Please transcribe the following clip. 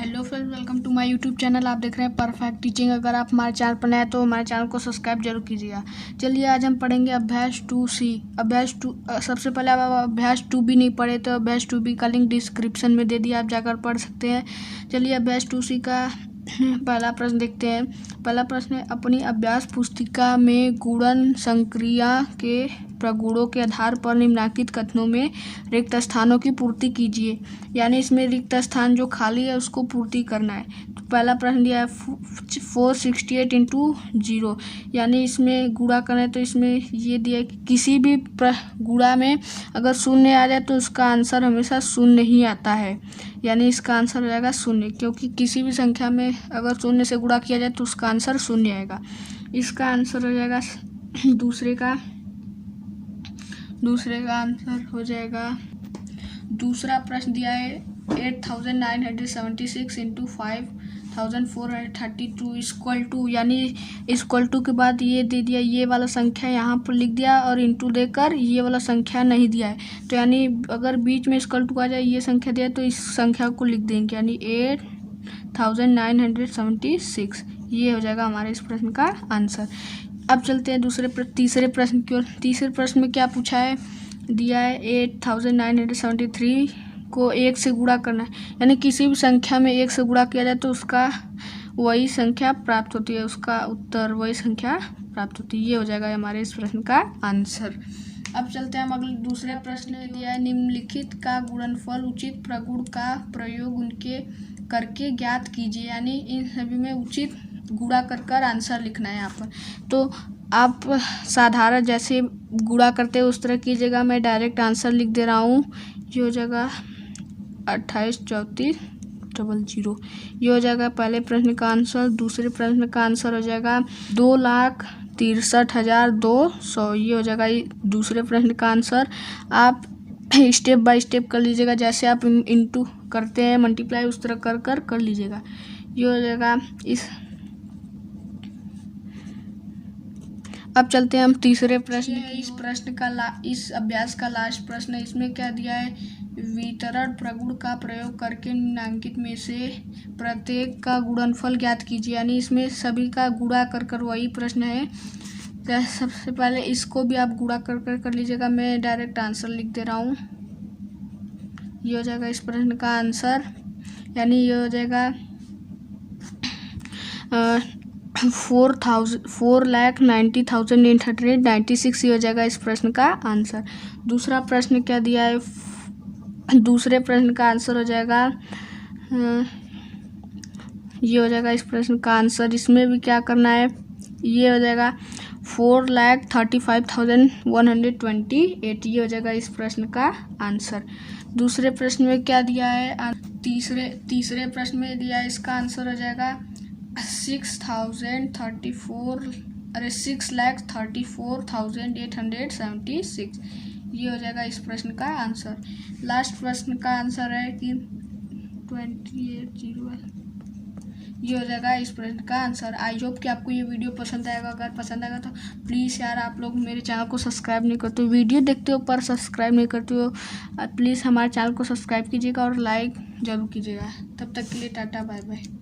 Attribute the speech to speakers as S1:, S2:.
S1: Hello friends, welcome to my YouTube channel. आप देख रहे हैं परफेक्ट टीचिंग। अगर आप हमारे चैनल पर नए हैं तो हमारे चैनल को सब्सक्राइब जरूर कीजिएगा। चलिए आज हम पढ़ेंगे अभ्यास 2C। अभ्यास 2 सबसे पहले आप अभ्यास 2B नहीं पढ़े तो अभ्यास 2B का लिंक डिस्क्रिप्शन में दे दिया, आप जाकर पढ़ सकते हैं। चलिए अभ्यास 2C का पहला प्रश्न देखते हैं। पहला प्रश्न है, अपनी अभ्यास पुस्तिका में गुणन संक्रिया के प्रगुणों के आधार पर निम्नलिखित कथनों में रिक्त स्थानों की पूर्ति कीजिए। यानी इसमें रिक्त स्थान जो खाली है उसको पूर्ति करना है। तो पहला प्रश्न दिया है 468 इंटू 0, यानी इसमें गुणा करें तो इसमें ये दिया है कि किसी भी गुणा में अगर शून्य आ जाए तो उसका आंसर हमेशा शून्य ही आता है। यानी इसका आंसर हो जाएगा शून्य, क्योंकि किसी भी संख्या में अगर शून्य से गुणा किया जाए तो उसका आंसर शून्य आएगा। इसका आंसर हो जाएगा दूसरे का आंसर हो जाएगा। दूसरा प्रश्न दिया है 8976 इंटू 5432 इक्वल टू, यानी इक्वल टू के बाद ये दे दिया, ये वाला संख्या यहाँ पर लिख दिया और इंटू देकर ये वाला संख्या नहीं दिया है। तो यानी अगर बीच में इक्वल टू आ जाए, ये संख्या दिया तो इस संख्या को लिख देंगे, यानी 8976। ये हो जाएगा हमारे इस प्रश्न का आंसर। अब चलते हैं तीसरे प्रश्न की ओर। तीसरे प्रश्न में क्या पूछा है, दिया है 8973 को 1 से गुणा करना है। यानी किसी भी संख्या में 1 से गुणा किया जाए तो उसका वही संख्या प्राप्त होती है, उसका उत्तर वही संख्या प्राप्त होती है। ये हो जाएगा हमारे इस प्रश्न का आंसर। अब चलते हैं हम अगले दूसरे प्रश्न में। दिया है निम्नलिखित का गुणनफल उचित प्रगुण का प्रयोग उनके करके ज्ञात कीजिए। यानी इन सभी में उचित गुणा कर आंसर लिखना है यहाँ पर। तो आप साधारण जैसे गुणा करते हैं उस तरह कीजिएगा। मैं डायरेक्ट आंसर लिख दे रहा हूँ। ये हो जाएगा 283400। ये हो जाएगा पहले प्रश्न का आंसर। दूसरे प्रश्न का आंसर हो जाएगा 2,63,200। ये हो जाएगा दूसरे प्रश्न का आंसर। आप स्टेप बाय स्टेप कर लीजिएगा, जैसे आप इंटू करते हैं मल्टीप्लाई उस तरह कर लीजिएगा। ये हो जाएगा इस। अब चलते हैं हम तीसरे प्रश्न की। इस अभ्यास का लास्ट प्रश्न है। इसमें क्या दिया है, वितरण प्रगुण का प्रयोग करके निम्नलिखित में से प्रत्येक का गुणनफल ज्ञात कीजिए। यानी इसमें सभी का गुणा कर वही प्रश्न है। तो सबसे पहले इसको भी आप गुणा कर लीजिएगा। मैं डायरेक्ट आंसर लिख दे रहा हूँ। ये हो जाएगा इस प्रश्न का आंसर। यानी ये हो जाएगा 4,90,896। ये हो जाएगा इस प्रश्न का आंसर। दूसरा प्रश्न क्या दिया है, दूसरे प्रश्न का आंसर हो जाएगा, ये हो जाएगा इस प्रश्न का आंसर। इसमें भी क्या करना है, ये हो जाएगा 4,35,128। ये हो जाएगा इस प्रश्न का आंसर। दूसरे प्रश्न में क्या दिया है, तीसरे प्रश्न में दिया है, इसका आंसर हो जाएगा 6,34,876। ये हो जाएगा इस प्रश्न का आंसर। लास्ट प्रश्न का आंसर है कि 2801। ये हो जाएगा इस प्रश्न का आंसर। आई होप कि आपको ये वीडियो पसंद आएगा। अगर पसंद आएगा तो प्लीज़ यार, आप लोग मेरे चैनल को सब्सक्राइब नहीं करते हो, वीडियो देखते हो पर सब्सक्राइब नहीं करते हो, प्लीज़ हमारे चैनल को सब्सक्राइब कीजिएगा और लाइक ज़रूर कीजिएगा। तब तक के लिए टाटा बाय बाय।